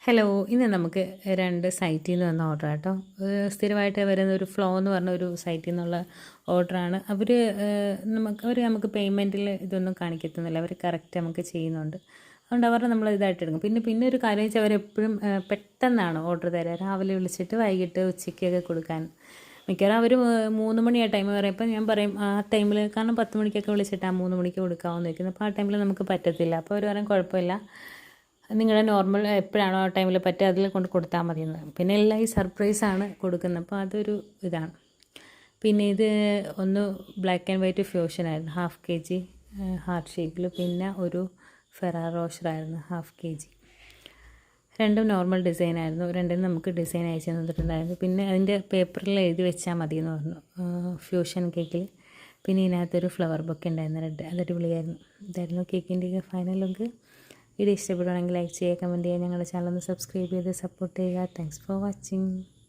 Hello, ഇന്ന് നമുക്ക് 2 സൈറ്റിൽ നിന്ന് വന്ന ഓർഡർ കേട്ടോ. സ്ഥിരമായിട്ട് വരുന്ന ഒരു ഫ്ലോ എന്ന് പറഞ്ഞ ഒരു സൈറ്റിൽ നിന്നുള്ള ഓർഡറാണ്. നമുക്ക് പേയ്മെൻറ്റിൽ ഇതൊന്നും കാണിക്കത്തൊന്നുമില്ല. അവർ കറക്റ്റ് നമുക്ക് ചെയ്യുന്നുണ്ട്. അതുകൊണ്ട് അവരുടെ നമ്മൾ ഇതായിട്ട് എടുക്കും. പിന്നെ ഒരു കാര്യം വെച്ചാൽ അവരെപ്പോഴും പെട്ടെന്നാണ് ഓർഡർ തരിക. രാവിലെ വിളിച്ചിട്ട് വൈകിട്ട് ഉച്ചയ്ക്കൊക്കെ കൊടുക്കാൻ. മിക്കവാറും അവർ 3 മണിയാണ് ടൈം പറയുമ്പോൾ ഞാൻ പറയും ആ ടൈമിൽ, കാരണം 10 മണിക്കൊക്കെ വിളിച്ചിട്ട് ആ 3 മണിക്ക് കൊടുക്കാമെന്ന് വയ്ക്കുന്നത്. അപ്പോൾ ആ ടൈമിൽ നമുക്ക് പറ്റത്തില്ല. അപ്പോൾ അവർ പറയും കുഴപ്പമില്ല, നിങ്ങളുടെ നോർമൽ എപ്പോഴാണോ ആ ടൈമിൽ പറ്റുക അതിൽ കൊണ്ട് കൊടുത്താൽ മതിയെന്ന്. പിന്നെ എല്ലാം ഈ സർപ്രൈസാണ് കൊടുക്കുന്നത്. അപ്പോൾ അതൊരു ഇതാണ്. പിന്നെ ഇത് ഒന്ന് ബ്ലാക്ക് ആൻഡ് വൈറ്റ് ഫ്യൂഷനായിരുന്നു, 1/2 kg ഹാർട്ട് ഷേപ്പിൽ. പിന്നെ ഒരു ഫെറാറോ റോഷറായിരുന്നു 1/2 kg. രണ്ടും നോർമൽ ഡിസൈനായിരുന്നു. രണ്ടും നമുക്ക് ഡിസൈൻ അയച്ചു തന്നിട്ടുണ്ടായിരുന്നു. പിന്നെ അതിൻ്റെ പേപ്പറിൽ എഴുതി വെച്ചാൽ മതിയെന്ന് പറഞ്ഞു ഫ്യൂഷൻ കേക്കിൽ. പിന്നെ ഇതിനകത്തൊരു ഫ്ലവർ ബൊക്കെ ഉണ്ടായിരുന്നു, റെഡ്. അതൊരു വിളിയായിരുന്നു. ഇതായിരുന്നു കേക്കിൻ്റെ ഫൈനൽ ലുക്ക്. വീഡിയോ ഇഷ്ടപ്പെടുകയാണെങ്കിൽ ലൈക്ക് ചെയ്യുക, കമൻറ്റ് ചെയ്യുക, ഞങ്ങളുടെ ചാനൽ ഒന്ന് സബ്സ്ക്രൈബ് ചെയ്ത് സപ്പോർട്ട് ചെയ്യുക. Thanks for watching.